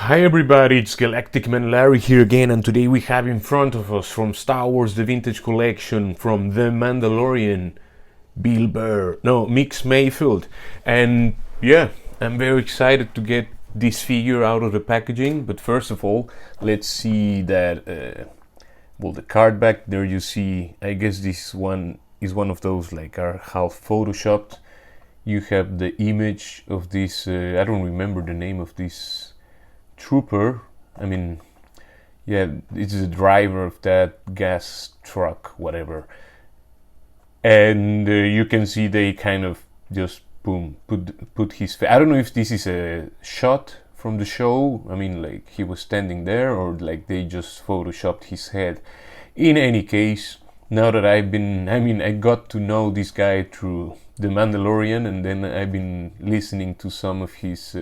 Hi everybody, it's Galactic Man Larry here again, and today we have in front of us from Star Wars The Vintage Collection, from The Mandalorian, Migs Mayfeld. And yeah, I'm very excited to get this figure out of the packaging, but first of all, let's see that, the card back there you see, I guess this one is one of those like are half photoshopped. You have the image of this, I don't remember the name of this trooper. I mean, yeah, it's the driver of that gas truck, whatever. And you can see they kind of just boom put his face. I don't know if this is a shot from the show. I mean, like he was standing there, or like they just photoshopped his head. In any case, now that I got to know this guy through The Mandalorian, and then I've been listening to some of his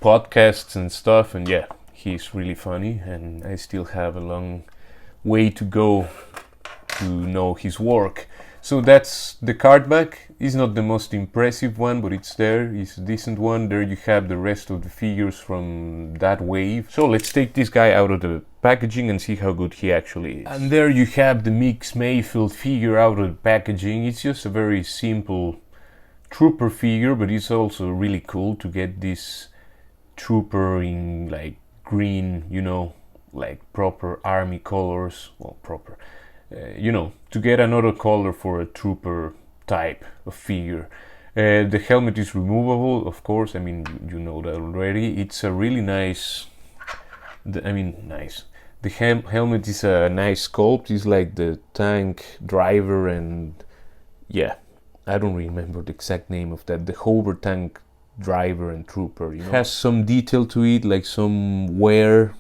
podcasts and stuff, and yeah, he's really funny, and I still have a long way to go to know his work. So that's the card back. It's not the most impressive one, but it's there. It's a decent one. There you have the rest of the figures from that wave. So let's take this guy out of the packaging and see how good he actually is. And there you have the Migs Mayfeld figure out of the packaging. It's just a very simple trooper figure, but it's also really cool to get this trooper in like green, like proper army colors. Well, proper, to get another color for a trooper type of figure. The helmet is removable, of course. I mean, you know that already. It's a really nice. Nice. The helmet is a nice sculpt. It's like the tank driver, and yeah, I don't remember the exact name of that. The hover tank driver and trooper, has some detail to it, like some wear,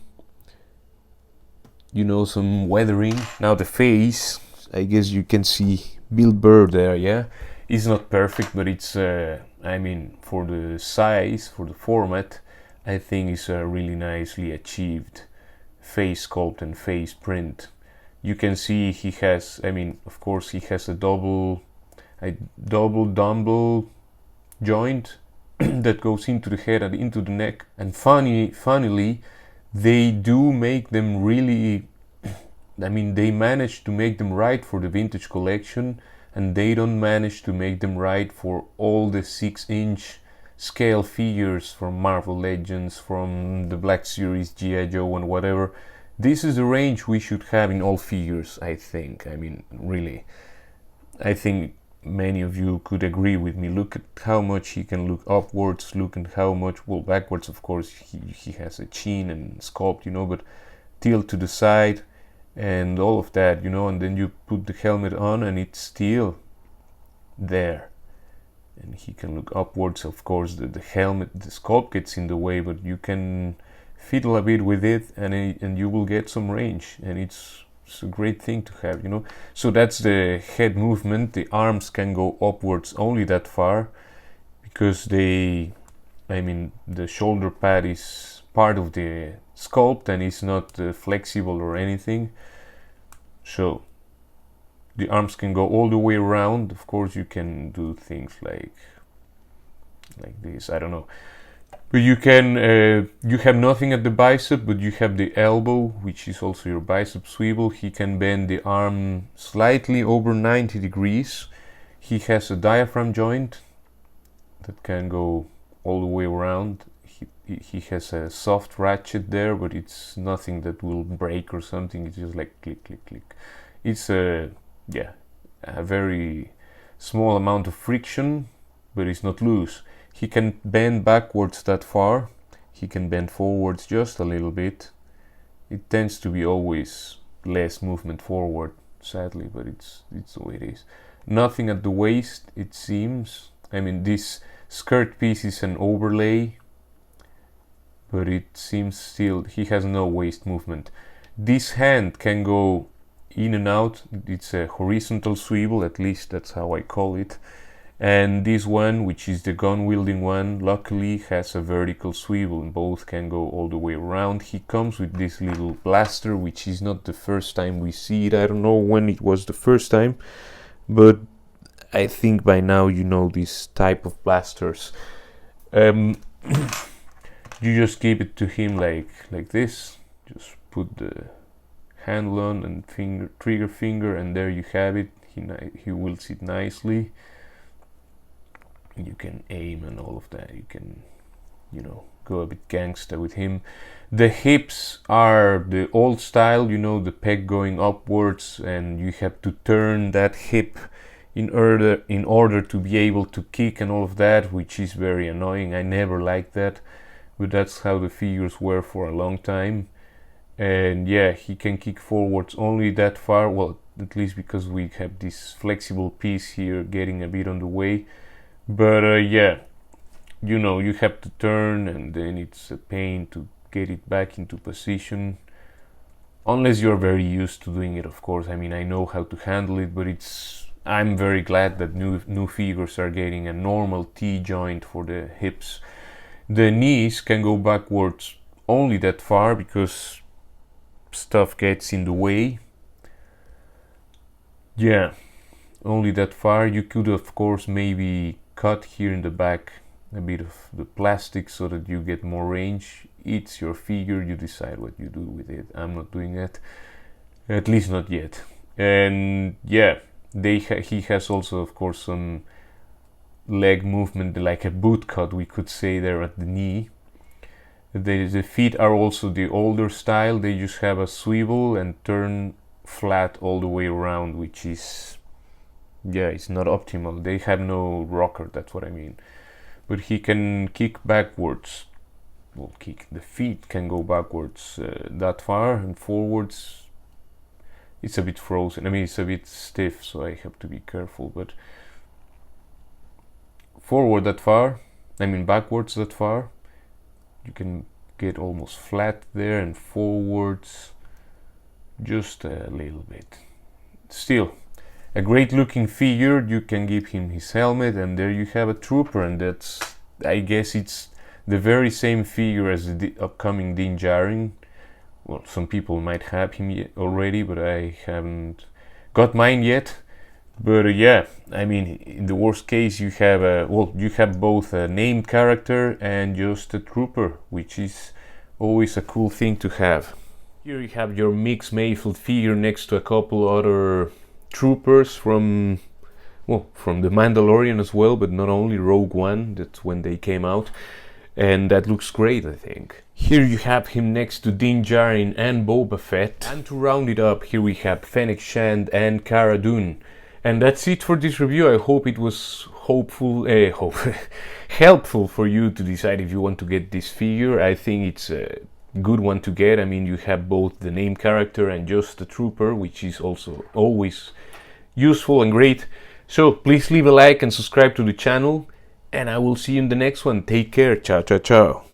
some weathering. Now the face, I guess you can see Burr there. Yeah, it's not perfect, but it's for the size, for the format, I think it's a really nicely achieved face sculpt and face print. You can see he has, of course he has a double dumbbell joint that goes into the head and into the neck. And funnily, they do make them really, they manage to make them right for the vintage collection, and they don't manage to make them right for all the 6-inch scale figures from Marvel Legends, from the Black Series, G.I. Joe and whatever. This is the range we should have in all figures, I think. Really. I think many of you could agree with me. Look at how much he can look upwards, look at how much, backwards of course he has a chin and sculpt, but tilt to the side and all of that, and then you put the helmet on and it's still there. And he can look upwards, of course. The helmet, the sculpt gets in the way, but you can fiddle a bit with it and you will get some range, and it's a great thing to have, So that's the head movement. The arms can go upwards only that far, because the shoulder pad is part of the sculpt and it's not flexible or anything. So the arms can go all the way around. Of course you can do things like this, I don't know. But you can, you have nothing at the bicep, but you have the elbow, which is also your bicep swivel. He can bend the arm slightly over 90 degrees. He has a diaphragm joint that can go all the way around. He has a soft ratchet there, but it's nothing that will break or something. It's just like click, click, click. It's a very small amount of friction, but it's not loose. He can bend backwards that far. He can bend forwards just a little bit. It tends to be always less movement forward, sadly, but it's the way it is. Nothing at the waist, it seems. This skirt piece is an overlay, but it seems still he has no waist movement. This hand can go in and out. It's a horizontal swivel, at least that's how I call it. And this one, which is the gun-wielding one, luckily has a vertical swivel, and both can go all the way around. He comes with this little blaster, which is not the first time we see it. I don't know when it was the first time, but I think by now you know this type of blasters. you just give it to him like this. Just put the handle on and trigger finger, and there you have it. He will sit nicely. You can aim and all of that. You can, you know, go a bit gangster with him. The hips are the old style, you know, the peg going upwards, and you have to turn that hip in order to be able to kick and all of that, which is very annoying. I never liked that, but that's how the figures were for a long time. And yeah, he can kick forwards only that far, well, at least because we have this flexible piece here getting a bit on the way. But yeah, you know, you have to turn, and then it's a pain to get it back into position, unless you're very used to doing it, of course. I mean, I know how to handle it, but I'm very glad that new figures are getting a normal T-joint for the hips. The knees can go backwards only that far because stuff gets in the way. Yeah, only that far. You could, of course, maybe cut here in the back a bit of the plastic so that you get more range. It's your figure, you decide what you do with it. I'm not doing that, at least not yet. And yeah, he has also, of course, some leg movement, like a boot cut, we could say, there at the knee. The feet are also the older style. They just have a swivel and turn flat all the way around, which is, yeah, it's not optimal. They have no rocker, that's what I mean. But he can kick backwards. Well, the feet can go backwards that far, and forwards it's a bit frozen. I mean, it's a bit stiff, so I have to be careful. But forward that far, I mean backwards that far, you can get almost flat there, and forwards just a little bit. Still a great looking figure. You can give him his helmet, and there you have a trooper, and that's, I guess it's the very same figure as the upcoming Din Djarin. Well, some people might have him already, but I haven't got mine yet. But yeah, I mean, in the worst case, you have you have both a named character and just a trooper, which is always a cool thing to have. Here you have your Migs Mayfeld figure next to a couple other troopers from The Mandalorian as well, but not only Rogue One. That's when they came out, and that looks great, I think. Here you have him next to Din Djarin and Boba Fett, and to round it up, here we have Fennec Shand and Cara Dune. And that's it for this review. I hope it was helpful for you to decide if you want to get this figure. I think it's a good one to get. I mean, you have both the name character and just the trooper, which is also always useful and great. So please leave a like and subscribe to the channel, and I will see you in the next one. Take care. Ciao, ciao, ciao.